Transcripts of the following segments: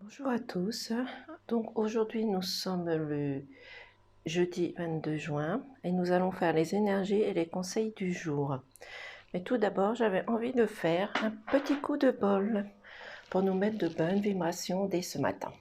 Bonjour à tous. Donc aujourd'hui nous sommes le jeudi 22 juin et nous allons faire les énergies et les conseils du jour. Mais tout d'abord j'avais envie de faire un petit coup de bol pour nous mettre de bonnes vibrations dès ce matin.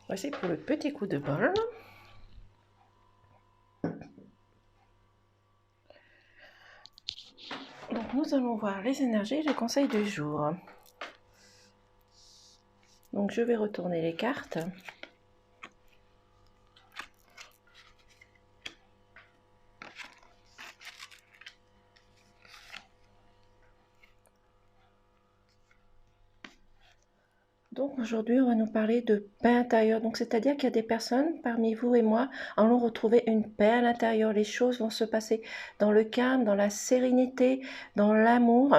Voici pour le petit coup de bol. Donc nous allons voir les énergies et les conseils du jour. Donc je vais retourner les cartes. Donc aujourd'hui, on va nous parler de paix intérieure. Donc c'est-à-dire qu'il y a des personnes parmi vous et moi allons retrouver une paix à l'intérieur. Les choses vont se passer dans le calme, dans la sérénité, dans l'amour.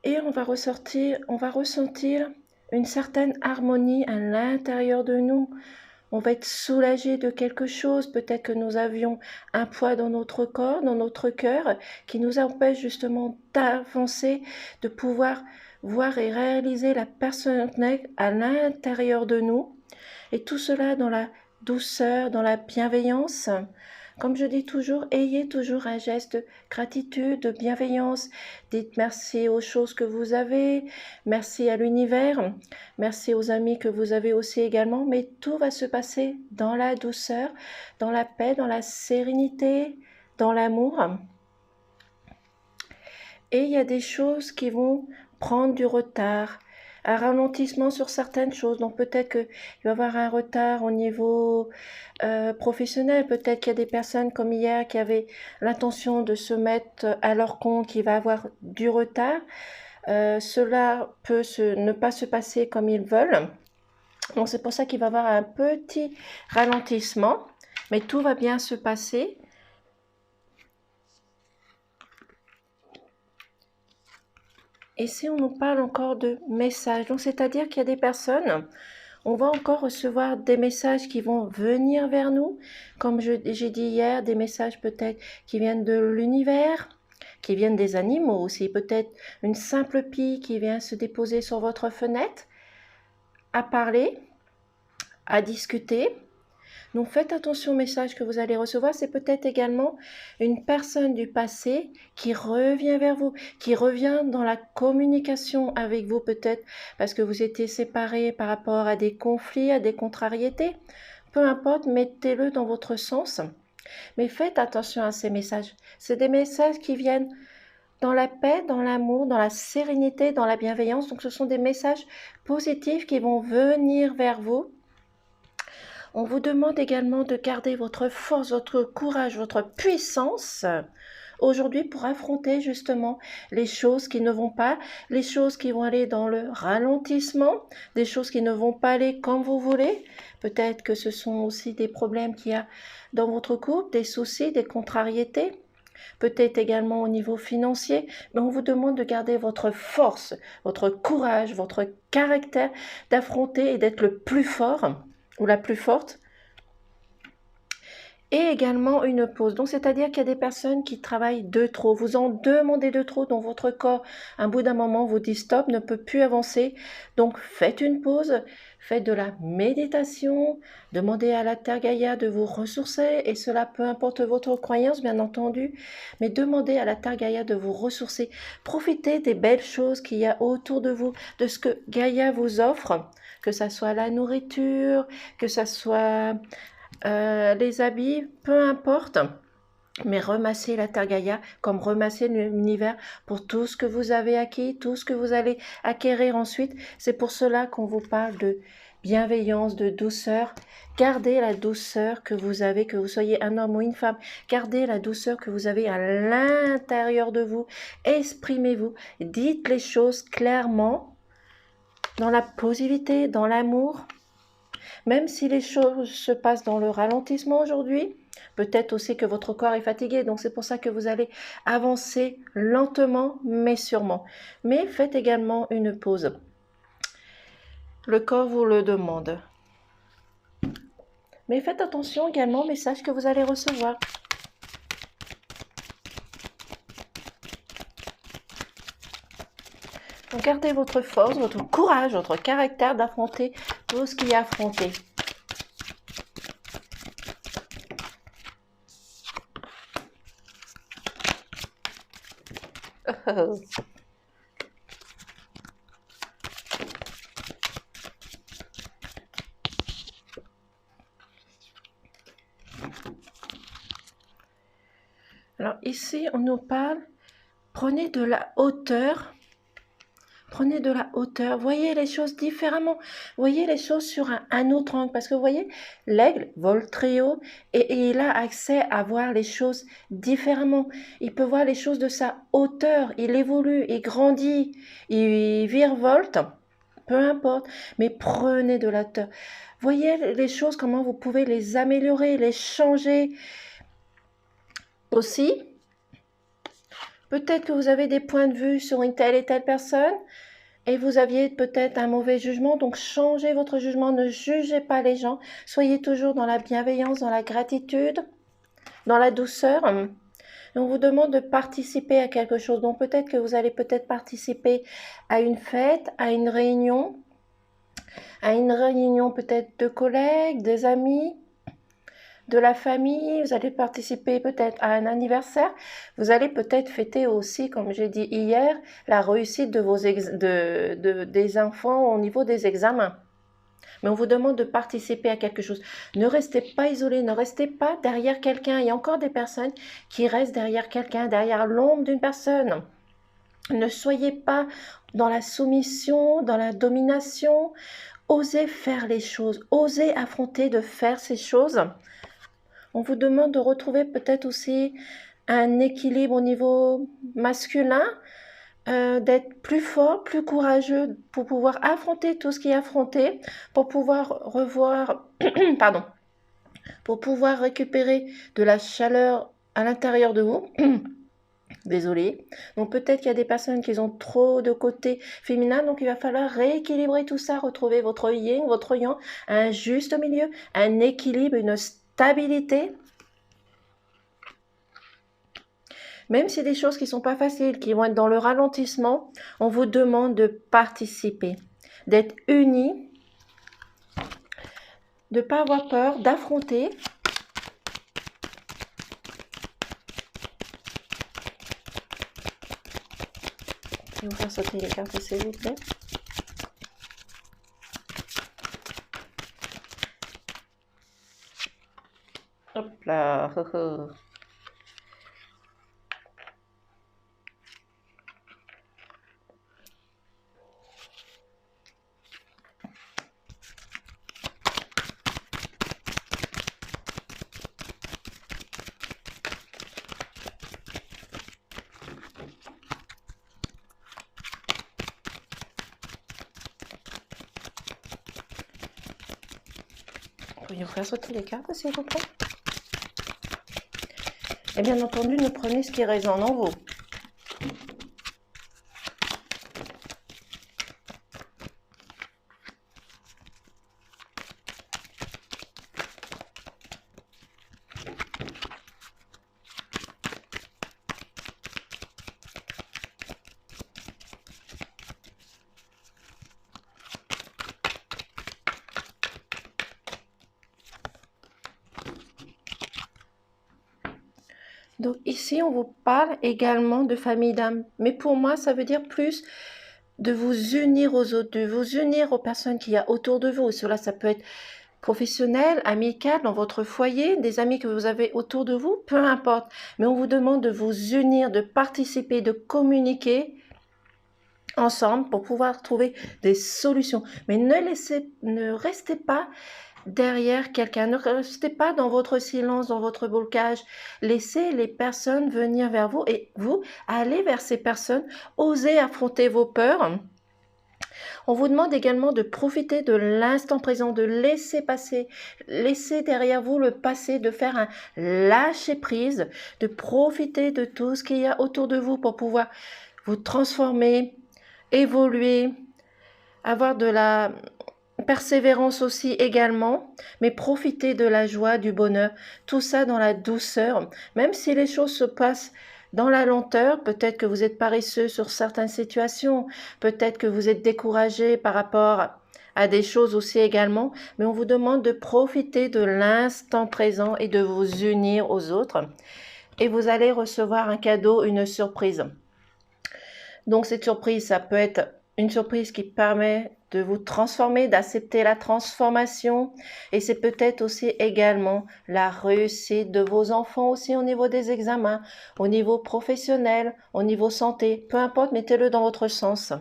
Et on va ressentir une certaine harmonie à l'intérieur de nous. On va être soulagé de quelque chose. Peut-être que nous avions un poids dans notre corps, dans notre cœur, qui nous empêche justement d'avancer, de pouvoir voir et réaliser la personne à l'intérieur de nous. Et tout cela dans la douceur, dans la bienveillance. Comme je dis toujours, ayez toujours un geste de gratitude, de bienveillance. Dites merci aux choses que vous avez, merci à l'univers, merci aux amis que vous avez aussi également, mais tout va se passer dans la douceur, dans la paix, dans la sérénité, dans l'amour. Et il y a des choses qui vont prendre du retard, un ralentissement sur certaines choses. Donc peut-être qu'il va y avoir un retard au niveau professionnel. Peut-être qu'il y a des personnes comme hier qui avaient l'intention de se mettre à leur compte, qui va avoir du retard. Cela peut ne pas se passer comme ils veulent. Donc c'est pour ça qu'il va y avoir un petit ralentissement. Mais tout va bien se passer. Et si on nous parle encore de messages, donc c'est-à-dire qu'il y a des personnes, on va encore recevoir des messages qui vont venir vers nous, comme j'ai dit hier, des messages peut-être qui viennent de l'univers, qui viennent des animaux aussi, peut-être une simple pie qui vient se déposer sur votre fenêtre, à parler, à discuter. Donc faites attention au message que vous allez recevoir. C'est peut-être également une personne du passé qui revient vers vous, qui revient dans la communication avec vous peut-être parce que vous étiez séparés par rapport à des conflits, à des contrariétés. Peu importe, mettez-le dans votre sens. Mais faites attention à ces messages. C'est des messages qui viennent dans la paix, dans l'amour, dans la sérénité, dans la bienveillance. Donc ce sont des messages positifs qui vont venir vers vous. On vous demande également de garder votre force, votre courage, votre puissance aujourd'hui pour affronter justement les choses qui ne vont pas, les choses qui vont aller dans le ralentissement, des choses qui ne vont pas aller comme vous voulez. Peut-être que ce sont aussi des problèmes qu'il y a dans votre couple, des soucis, des contrariétés. Peut-être également au niveau financier, mais on vous demande de garder votre force, votre courage, votre caractère, d'affronter et d'être le plus fort ou la plus forte, et également une pause. Donc, c'est-à-dire qu'il y a des personnes qui travaillent de trop. Vous en demandez de trop dans votre corps. Un bout d'un moment, vous dit stop, ne peut plus avancer. Donc, faites une pause, faites de la méditation, demandez à la Terre Gaïa de vous ressourcer, et cela peu importe votre croyance, bien entendu, mais demandez à la Terre Gaïa de vous ressourcer. Profitez des belles choses qu'il y a autour de vous, de ce que Gaïa vous offre, que ça soit la nourriture, que ça soit les habits, peu importe. mais remassez la Terre Gaïa comme remasser l'univers pour tout ce que vous avez acquis, tout ce que vous allez acquérir ensuite. C'est pour cela qu'on vous parle de bienveillance, de douceur. Gardez la douceur que vous avez, que vous soyez un homme ou une femme. Gardez la douceur que vous avez à l'intérieur de vous. Exprimez-vous. Dites les choses clairement, dans la positivité, dans l'amour. Même si les choses se passent dans le ralentissement aujourd'hui, peut-être aussi que votre corps est fatigué, donc c'est pour ça que vous allez avancer lentement mais sûrement. Mais faites également une pause. Le corps vous le demande. Mais faites attention également aux messages que vous allez recevoir. Donc gardez votre force, votre courage, votre caractère d'affronter tout ce qui est affronté. Alors ici, on nous parle, prenez de la hauteur. Prenez de la hauteur, voyez les choses différemment, voyez les choses sur un autre angle, parce que vous voyez, l'aigle vole très haut et il a accès à voir les choses différemment. Il peut voir les choses de sa hauteur, il évolue, il grandit, il virevolte, peu importe, mais prenez de la hauteur. Voyez les choses, comment vous pouvez les améliorer, les changer. Aussi, peut-être que vous avez des points de vue sur une telle et telle personne et vous aviez peut-être un mauvais jugement, donc changez votre jugement, ne jugez pas les gens, soyez toujours dans la bienveillance, dans la gratitude, dans la douceur. On vous demande de participer à quelque chose, donc peut-être que vous allez peut-être participer à une fête, à une réunion peut-être de collègues, des amis, de la famille, vous allez participer peut-être à un anniversaire, vous allez peut-être fêter aussi, comme j'ai dit hier, la réussite de des enfants au niveau des examens. Mais on vous demande de participer à quelque chose. Ne restez pas isolé, ne restez pas derrière quelqu'un. Il y a encore des personnes qui restent derrière quelqu'un, derrière l'ombre d'une personne. Ne soyez pas dans la soumission, dans la domination. Osez faire les choses, osez affronter de faire ces choses. On vous demande de retrouver peut-être aussi un équilibre au niveau masculin, d'être plus fort, plus courageux pour pouvoir affronter tout ce qui est affronté, pour pouvoir revoir, pardon, pour pouvoir récupérer de la chaleur à l'intérieur de vous. Désolée. Donc peut-être qu'il y a des personnes qui ont trop de côté féminin, donc il va falloir rééquilibrer tout ça, retrouver votre yin, votre yang, un juste milieu, un équilibre, une stabilité. Même si des choses qui ne sont pas faciles, qui vont être dans le ralentissement, on vous demande de participer, d'être unis, de ne pas avoir peur, d'affronter. Je vais vous faire sauter les cartes, s'il vous plaît. Hop là. Pourriez-vous faire sauter les cartes, s'il vous plaît? Et bien entendu, ne prenez ce qui résonne en vous. Donc ici, on vous parle également de famille d'âme. Mais pour moi, ça veut dire plus de vous unir aux autres, de vous unir aux personnes qu'il y a autour de vous. Cela, ça peut être professionnel, amical, dans votre foyer, des amis que vous avez autour de vous, peu importe. Mais on vous demande de vous unir, de participer, de communiquer ensemble pour pouvoir trouver des solutions. Mais ne restez pas derrière quelqu'un, ne restez pas dans votre silence, dans votre blocage. Laissez les personnes venir vers vous et vous allez vers ces personnes, osez affronter vos peurs. On vous demande également de profiter de l'instant présent, de laisser passer, laisser derrière vous le passé, de faire un lâcher prise, de profiter de tout ce qu'il y a autour de vous pour pouvoir vous transformer, évoluer, avoir de la persévérance aussi également, mais profiter de la joie, du bonheur, tout ça dans la douceur, même si les choses se passent dans la lenteur. Peut-être que vous êtes paresseux sur certaines situations, peut-être que vous êtes découragé par rapport à des choses aussi également, mais on vous demande de profiter de l'instant présent et de vous unir aux autres. Et vous allez recevoir un cadeau, une surprise. Donc cette surprise, ça peut être une surprise qui permet de vous transformer, d'accepter la transformation. Et c'est peut-être aussi également la réussite de vos enfants aussi au niveau des examens, au niveau professionnel, au niveau santé. Peu importe, mettez-le dans votre sens.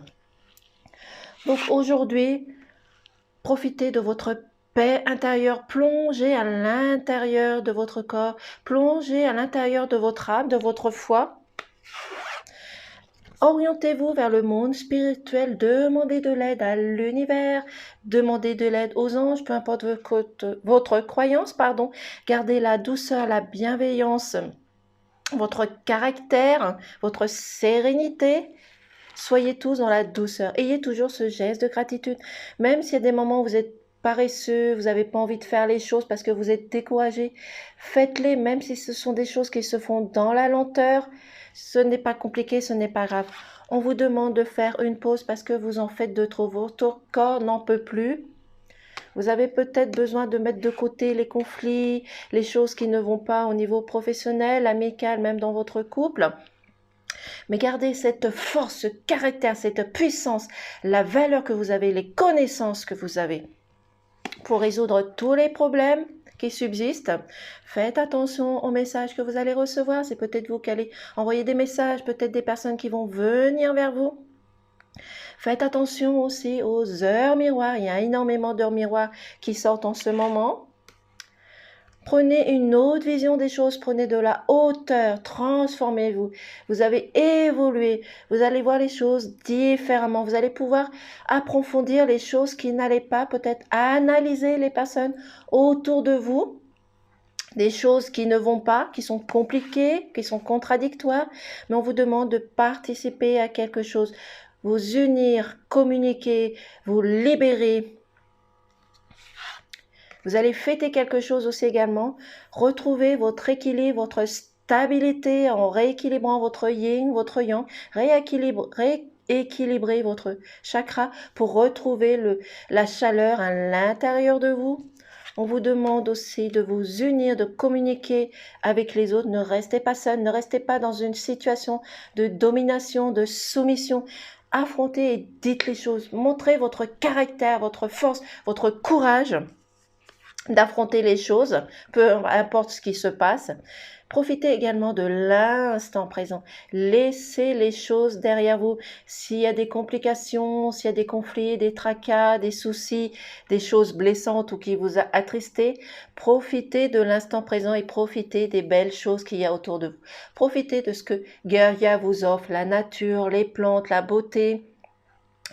Donc aujourd'hui, profitez de votre paix intérieure, plongez à l'intérieur de votre corps, plongez à l'intérieur de votre âme, de votre foi. Orientez-vous vers le monde spirituel, demandez de l'aide à l'univers, demandez de l'aide aux anges, peu importe votre croyance, gardez la douceur, la bienveillance, votre caractère, votre sérénité. Soyez tous dans la douceur, ayez toujours ce geste de gratitude, même s'il y a des moments où vous êtes paresseux, vous n'avez pas envie de faire les choses parce que vous êtes découragé, faites-les, même si ce sont des choses qui se font dans la lenteur. Ce n'est pas compliqué, ce n'est pas grave. On vous demande de faire une pause parce que vous en faites de trop. Votre corps n'en peut plus. Vous avez peut-être besoin de mettre de côté les conflits, les choses qui ne vont pas au niveau professionnel, amical, même dans votre couple. Mais gardez cette force, ce caractère, cette puissance, la valeur que vous avez, les connaissances que vous avez pour résoudre tous les problèmes qui subsistent. Faites attention aux messages que vous allez recevoir. C'est peut-être vous qui allez envoyer des messages, peut-être des personnes qui vont venir vers vous. Faites attention aussi aux heures miroirs. Il y a énormément d'heures miroirs qui sortent en ce moment. Prenez une autre vision des choses, prenez de la hauteur, transformez-vous. Vous avez évolué, vous allez voir les choses différemment. Vous allez pouvoir approfondir les choses qui n'allaient pas, peut-être analyser les personnes autour de vous. Des choses qui ne vont pas, qui sont compliquées, qui sont contradictoires, mais on vous demande de participer à quelque chose, vous unir, communiquer, vous libérer. Vous allez fêter quelque chose aussi également, retrouver votre équilibre, votre stabilité en rééquilibrant votre yin, votre yang, rééquilibrer votre chakra pour retrouver la chaleur à l'intérieur de vous. On vous demande aussi de vous unir, de communiquer avec les autres. Ne restez pas seul, ne restez pas dans une situation de domination, de soumission. Affrontez et dites les choses. Montrez votre caractère, votre force, votre courage d'affronter les choses, peu importe ce qui se passe. Profitez également de l'instant présent. Laissez les choses derrière vous. S'il y a des complications, s'il y a des conflits, des tracas, des soucis, des choses blessantes ou qui vous a attristé, profitez de l'instant présent et profitez des belles choses qu'il y a autour de vous. Profitez de ce que Gaïa vous offre, la nature, les plantes, la beauté,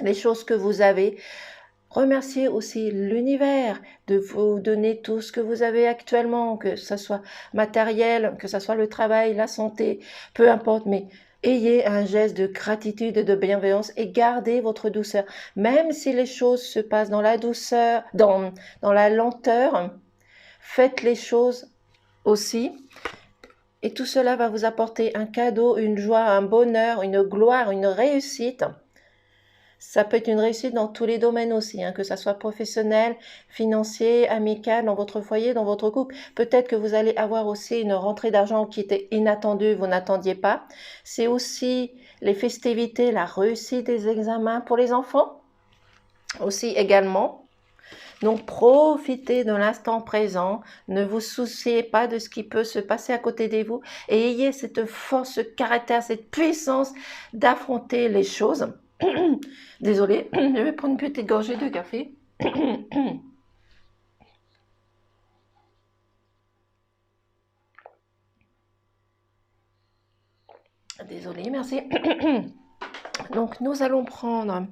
les choses que vous avez. Remerciez aussi l'univers de vous donner tout ce que vous avez actuellement, que ce soit matériel, que ce soit le travail, la santé, peu importe, mais ayez un geste de gratitude et de bienveillance et gardez votre douceur. Même si les choses se passent dans la douceur, dans la lenteur, faites les choses aussi. Et tout cela va vous apporter un cadeau, une joie, un bonheur, une gloire, une réussite. Ça peut être une réussite dans tous les domaines aussi, que ce soit professionnel, financier, amical, dans votre foyer, dans votre couple. Peut-être que vous allez avoir aussi une rentrée d'argent qui était inattendue, vous n'attendiez pas. C'est aussi les festivités, la réussite des examens pour les enfants aussi également. Donc, profitez de l'instant présent. Ne vous souciez pas de ce qui peut se passer à côté de vous. Et ayez cette force, ce caractère, cette puissance d'affronter les choses. Désolée, je vais prendre une petite gorgée de café. Désolée, merci. Donc, nous allons prendre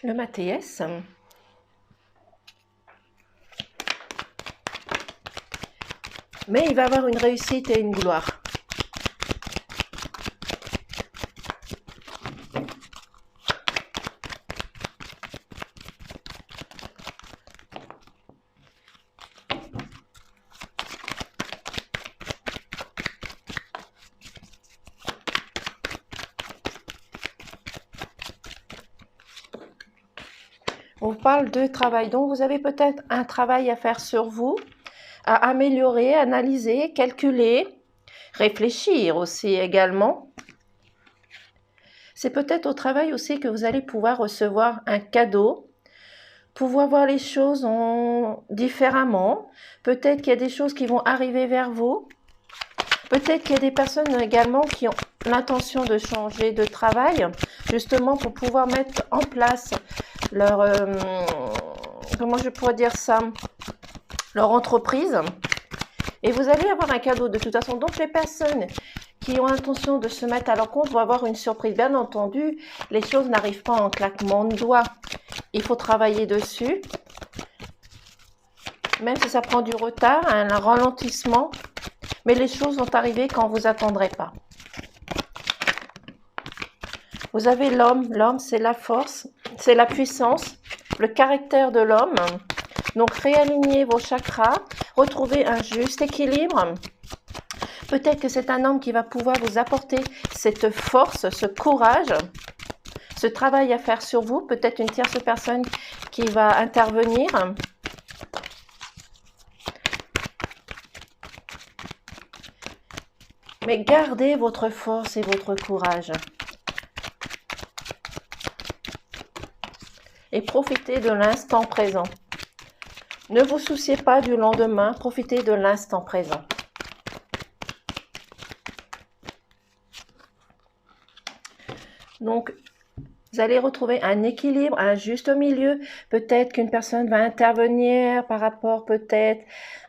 le Mathias. Mais il va avoir une réussite et une gloire. On parle de travail, donc vous avez peut-être un travail à faire sur vous, à améliorer, analyser, calculer, réfléchir aussi également. C'est peut-être au travail aussi que vous allez pouvoir recevoir un cadeau, pouvoir voir les choses différemment. Peut-être qu'il y a des choses qui vont arriver vers vous. Peut-être qu'il y a des personnes également qui ont l'intention de changer de travail, justement pour pouvoir mettre en place leur, comment je pourrais dire ça, leur entreprise. Et vous allez avoir un cadeau de toute façon. Donc les personnes qui ont l'intention de se mettre à leur compte vont avoir une surprise. Bien entendu, les choses n'arrivent pas en claquement de doigts. Il faut travailler dessus. Même si ça prend du retard, un ralentissement. Mais les choses vont arriver quand vous attendrez pas. Vous avez l'homme. L'homme, c'est la force, c'est la puissance, le caractère de l'homme. Donc, réalignez vos chakras, retrouvez un juste équilibre. Peut-être que c'est un homme qui va pouvoir vous apporter cette force, ce courage, ce travail à faire sur vous. Peut-être une tierce personne qui va intervenir. Mais gardez votre force et votre courage. Et profitez de l'instant présent. Ne vous souciez pas du lendemain, profitez de l'instant présent. Donc, vous allez retrouver un équilibre, un juste milieu. Peut-être qu'une personne va intervenir par rapport peut-être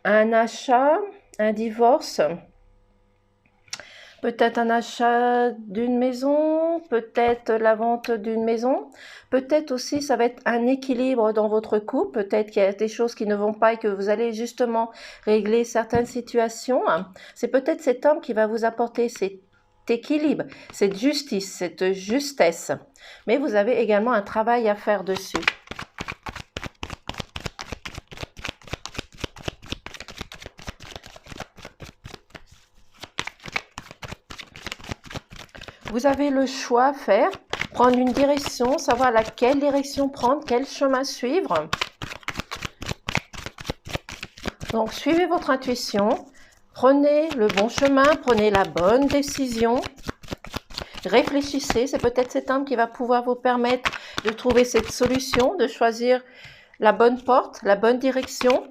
à un achat, un divorce. Peut-être un achat d'une maison, peut-être la vente d'une maison. Peut-être aussi ça va être un équilibre dans votre couple. Peut-être qu'il y a des choses qui ne vont pas et que vous allez justement régler certaines situations. C'est peut-être cet homme qui va vous apporter cet équilibre, cette justice, cette justesse. Mais vous avez également un travail à faire dessus. Vous avez le choix à faire, prendre une direction, savoir laquelle direction prendre, quel chemin suivre. Donc, suivez votre intuition, prenez le bon chemin, prenez la bonne décision. Réfléchissez, c'est peut-être cet homme qui va pouvoir vous permettre de trouver cette solution, de choisir la bonne porte, la bonne direction.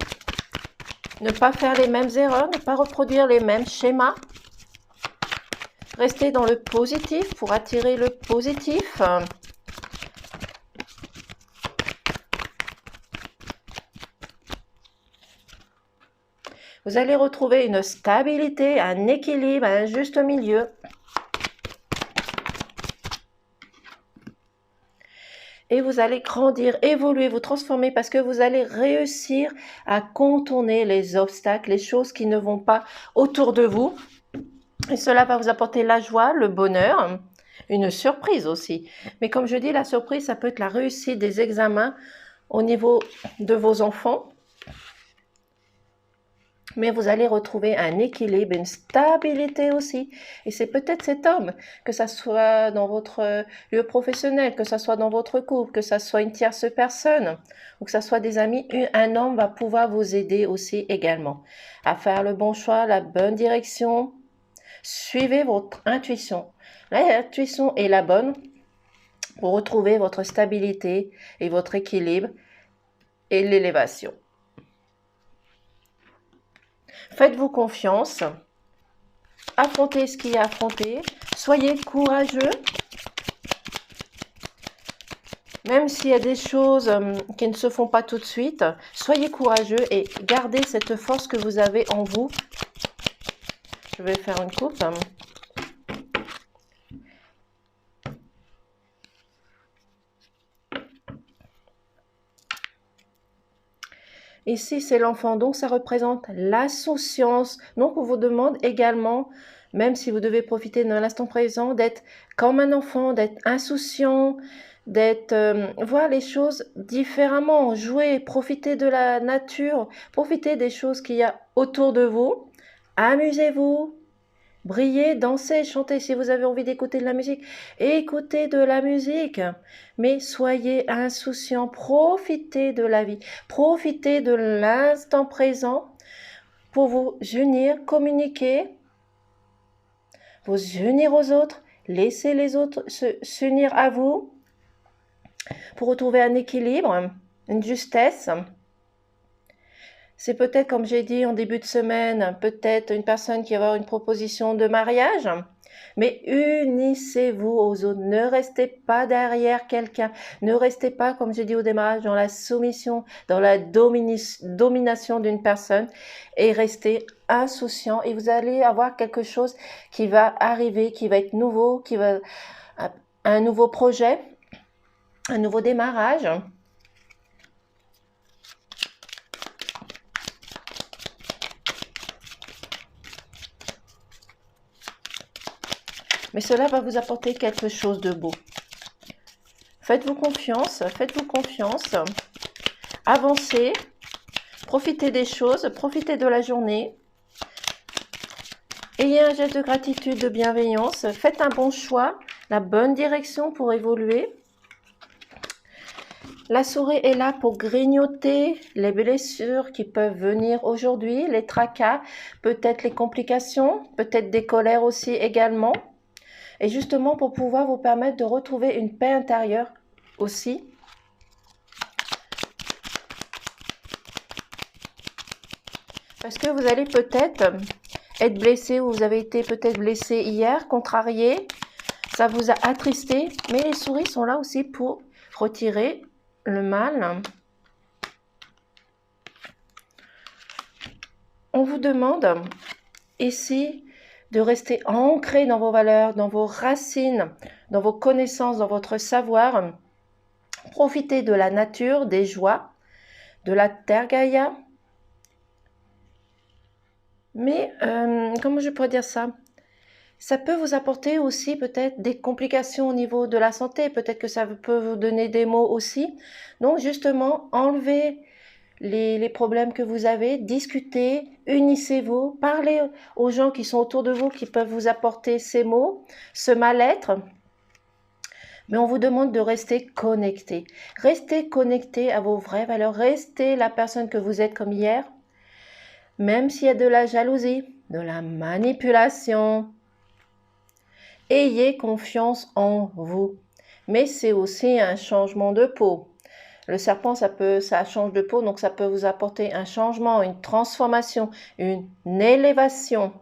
Ne pas faire les mêmes erreurs, ne pas reproduire les mêmes schémas. Restez dans le positif pour attirer le positif. Vous allez retrouver une stabilité, un équilibre, un juste milieu. Et vous allez grandir, évoluer, vous transformer parce que vous allez réussir à contourner les obstacles, les choses qui ne vont pas autour de vous. Et cela va vous apporter la joie, le bonheur, une surprise aussi. Mais comme je dis, la surprise, ça peut être la réussite des examens au niveau de vos enfants. Mais vous allez retrouver un équilibre, une stabilité aussi. Et c'est peut-être cet homme, que ça soit dans votre lieu professionnel, que ça soit dans votre couple, que ça soit une tierce personne, ou que ça soit des amis, un homme va pouvoir vous aider aussi également à faire le bon choix, la bonne direction. Suivez votre intuition. L'intuition est la bonne pour retrouver votre stabilité et votre équilibre et l'élévation. Faites-vous confiance. Affrontez ce qui est à affronter. Soyez courageux. Même s'il y a des choses qui ne se font pas tout de suite, soyez courageux et gardez cette force que vous avez en vous. Je vais faire une coupe. Ici, c'est l'enfant, donc ça représente l'insouciance. Donc, on vous demande également, même si vous devez profiter de l'instant présent, d'être comme un enfant, d'être insouciant, d'être voir les choses différemment, jouer, profiter de la nature, profiter des choses qu'il y a autour de vous. Amusez-vous, brillez, dansez, chantez si vous avez envie d'écouter de la musique. Écoutez de la musique, mais soyez insouciants, profitez de la vie, profitez de l'instant présent pour vous unir, communiquer, vous unir aux autres, laissez les autres s'unir à vous pour retrouver un équilibre, une justesse. C'est peut-être, comme j'ai dit en début de semaine, peut-être une personne qui va avoir une proposition de mariage, mais unissez-vous aux autres. Ne restez pas derrière quelqu'un. Ne restez pas, comme j'ai dit au démarrage, dans la soumission, dans la domination d'une personne et restez insouciant et vous allez avoir quelque chose qui va arriver, qui va être nouveau, qui va un nouveau projet, un nouveau démarrage. Mais cela va vous apporter quelque chose de beau. Faites-vous confiance, avancez, profitez des choses, profitez de la journée. Ayez un geste de gratitude, de bienveillance, faites un bon choix, la bonne direction pour évoluer. La souris est là pour grignoter les blessures qui peuvent venir aujourd'hui, les tracas, peut-être les complications, peut-être des colères aussi également. Et justement pour pouvoir vous permettre de retrouver une paix intérieure aussi. Parce que vous allez peut-être être blessé ou vous avez été peut-être blessé hier, contrarié. Ça vous a attristé. Mais les souris sont là aussi pour retirer le mal. On vous demande ici de rester ancré dans vos valeurs, dans vos racines, dans vos connaissances, dans votre savoir. Profitez de la nature, des joies, de la terre Gaïa. Mais, comment je pourrais dire ça? Ça peut vous apporter aussi peut-être des complications au niveau de la santé. Peut-être que ça peut vous donner des maux aussi. Donc, justement, enlevez les problèmes que vous avez, discutez, unissez-vous, parlez aux gens qui sont autour de vous, qui peuvent vous apporter ces mots, ce mal-être. Mais on vous demande de rester connecté. Restez connecté à vos vraies valeurs. Restez la personne que vous êtes comme hier. Même s'il y a de la jalousie, de la manipulation. Ayez confiance en vous. Mais c'est aussi un changement de peau. Le serpent, ça change de peau, donc ça peut vous apporter un changement, une transformation, une élévation.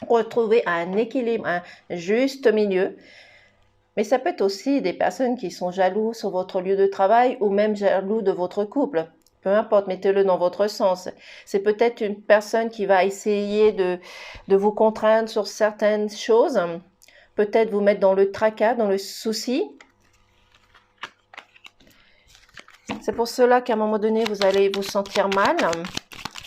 Retrouver un équilibre, un juste milieu. Mais ça peut être aussi des personnes qui sont jaloux sur votre lieu de travail ou même jaloux de votre couple. Peu importe, mettez-le dans votre sens. C'est peut-être une personne qui va essayer de vous contraindre sur certaines choses. Peut-être vous mettre dans le tracas, dans le souci. C'est pour cela qu'à un moment donné, vous allez vous sentir mal.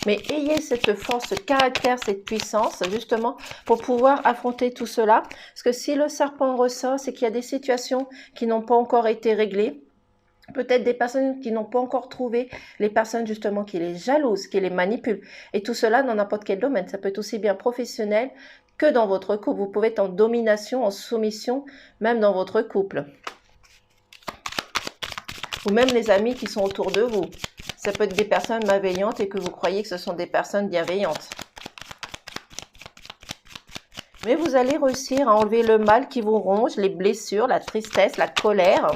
Mais ayez cette force, ce caractère, cette puissance, justement, pour pouvoir affronter tout cela. Parce que si le serpent ressort, c'est qu'il y a des situations qui n'ont pas encore été réglées. Peut-être des personnes qui n'ont pas encore trouvé les personnes, justement, qui les jalousent, qui les manipulent. Et tout cela dans n'importe quel domaine. Ça peut être aussi bien professionnel que dans votre couple. Vous pouvez être en domination, en soumission, même dans votre couple. Ou même les amis qui sont autour de vous. Ça peut être des personnes malveillantes et que vous croyez que ce sont des personnes bienveillantes. Mais vous allez réussir à enlever le mal qui vous ronge, les blessures, la tristesse, la colère.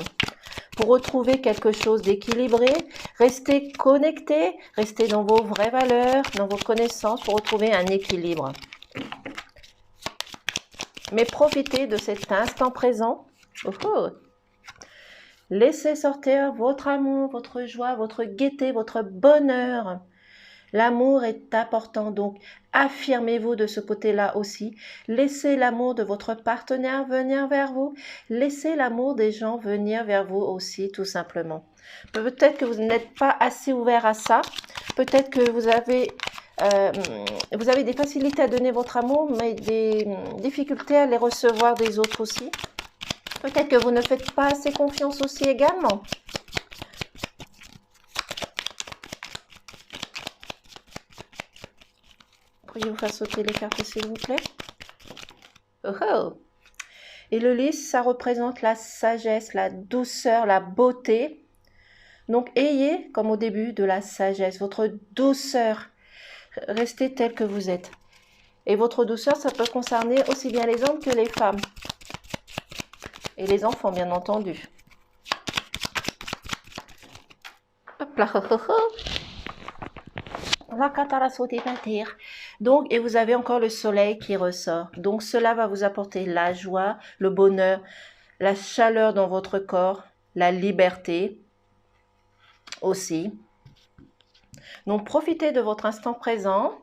pour retrouver quelque chose d'équilibré. Restez connectés, restez dans vos vraies valeurs, dans vos connaissances pour retrouver un équilibre. Mais profitez de cet instant présent. Laissez sortir votre amour, votre joie, votre gaieté, votre bonheur. L'amour est important, donc affirmez-vous de ce côté-là aussi. Laissez l'amour de votre partenaire venir vers vous. Laissez l'amour des gens venir vers vous aussi, tout simplement. Peut-être que vous n'êtes pas assez ouvert à ça. Peut-être que vous avez des facilités à donner votre amour, mais des difficultés à les recevoir des autres aussi. Peut-être que vous ne faites pas assez confiance aussi également. Pourriez-vous faire sauter les cartes, s'il vous plaît? Oh oh! Et le lys, ça représente la sagesse, la douceur, la beauté. Donc, ayez, comme au début, de la sagesse, votre douceur. Restez tel que vous êtes. Et votre douceur, ça peut concerner aussi bien les hommes que les femmes. Et les enfants, bien entendu. Hop là, la carte à la sauter à terre. Donc, et vous avez encore le soleil qui ressort. Donc, cela va vous apporter la joie, le bonheur, la chaleur dans votre corps, la liberté aussi. Donc, profitez de votre instant présent.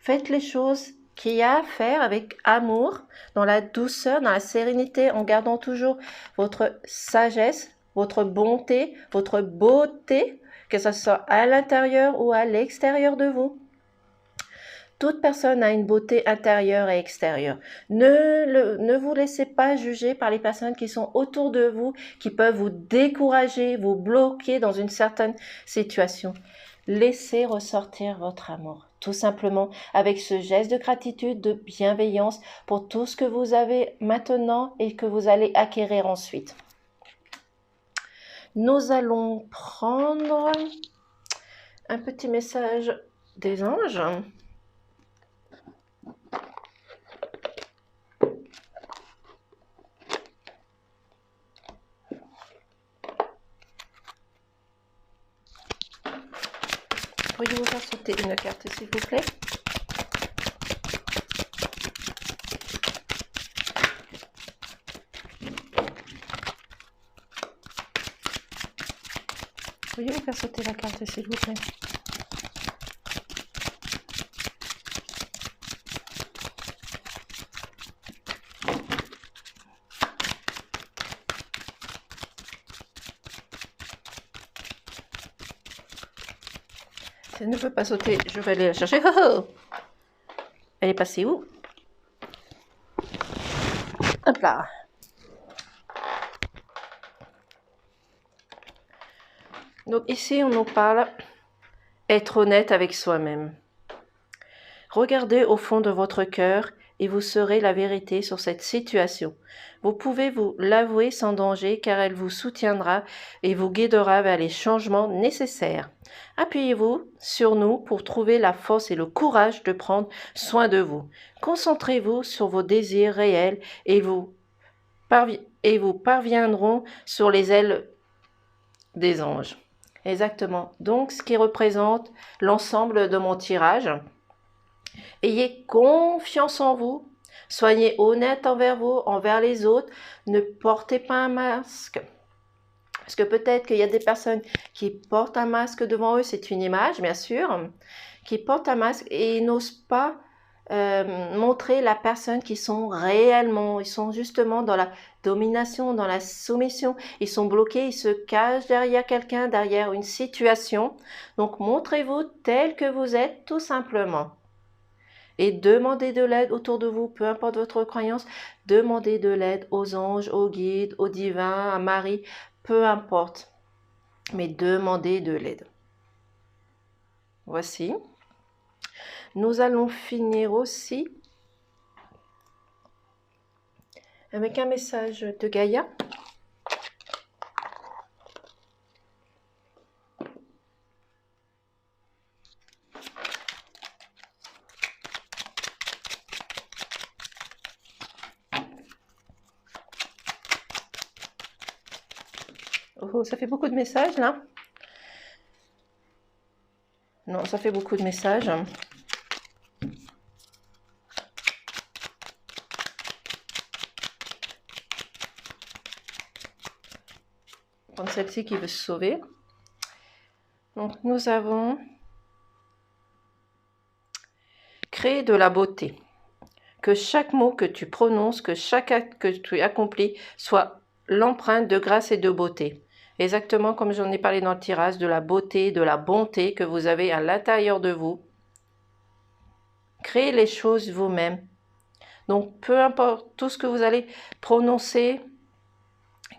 Faites les choses qu'il y a à faire avec amour, dans la douceur, dans la sérénité, en gardant toujours votre sagesse, votre bonté, votre beauté, que ce soit à l'intérieur ou à l'extérieur de vous. Toute personne a une beauté intérieure et extérieure. Ne vous laissez pas juger par les personnes qui sont autour de vous, qui peuvent vous décourager, vous bloquer dans une certaine situation. Laissez ressortir votre amour, tout simplement avec ce geste de gratitude, de bienveillance pour tout ce que vous avez maintenant et que vous allez acquérir ensuite. Nous allons prendre un petit message des anges. Pourriez-vous faire sauter une carte, s'il vous plaît? Pourriez-vous faire sauter la carte, s'il vous plaît? Si elle ne peut pas sauter, je vais aller la chercher. Oh oh! Elle est passée où? Hop là. Donc ici, on nous parle être honnête avec soi-même. Regardez au fond de votre cœur et vous saurez la vérité sur cette situation. Vous pouvez vous l'avouer sans danger car elle vous soutiendra et vous guidera vers les changements nécessaires. Appuyez-vous sur nous pour trouver la force et le courage de prendre soin de vous. Concentrez-vous sur vos désirs réels et vous parviendront sur les ailes des anges. Exactement. Donc, ce qui représente l'ensemble de mon tirage. Ayez confiance en vous. Soyez honnête envers vous, envers les autres. Ne portez pas un masque. Parce que peut-être qu'il y a des personnes qui portent un masque devant eux, c'est une image, bien sûr, qui portent un masque et n'osent pas montrer la personne qu'ils sont réellement. Ils sont justement dans la domination, dans la soumission. Ils sont bloqués, ils se cachent derrière quelqu'un, derrière une situation. Donc, montrez-vous tel que vous êtes, tout simplement. Et demandez de l'aide autour de vous, peu importe votre croyance, demandez de l'aide aux anges, aux guides, aux divins, à Marie, peu importe. Mais demandez de l'aide. Voici. Nous allons finir aussi avec un message de Gaïa. Oh, ça fait beaucoup de messages là. Non, ça fait beaucoup de messages. Prendre celle-ci qui veut se sauver. Donc nous avons créé de la beauté. Que chaque mot que tu prononces, que chaque acte que tu accomplis soit l'empreinte de grâce et de beauté. Exactement comme j'en ai parlé dans le tirage, de la beauté, de la bonté que vous avez à l'intérieur de vous. Créez les choses vous-même. Donc peu importe tout ce que vous allez prononcer,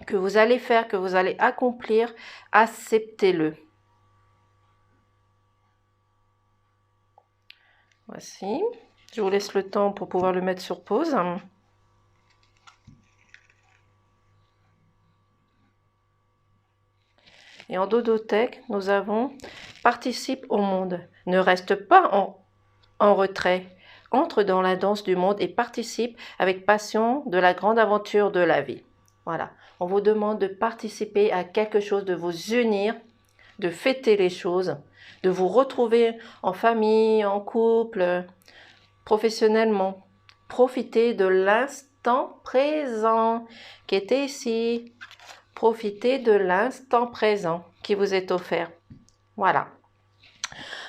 que vous allez faire, que vous allez accomplir, acceptez-le. Voici. Je vous laisse le temps pour pouvoir le mettre sur pause. Et en dodothèque, nous avons « Participe au monde ». Ne reste pas en retrait. Entre dans la danse du monde et participe avec passion de la grande aventure de la vie. Voilà. On vous demande de participer à quelque chose, de vous unir, de fêter les choses, de vous retrouver en famille, en couple, professionnellement. Profitez de l'instant présent qui était ici. Profitez de l'instant présent qui vous est offert. Voilà.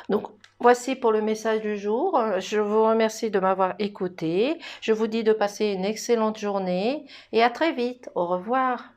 Donc, voici pour le message du jour. Je vous remercie de m'avoir écouté. Je vous dis de passer une excellente journée et à très vite. Au revoir.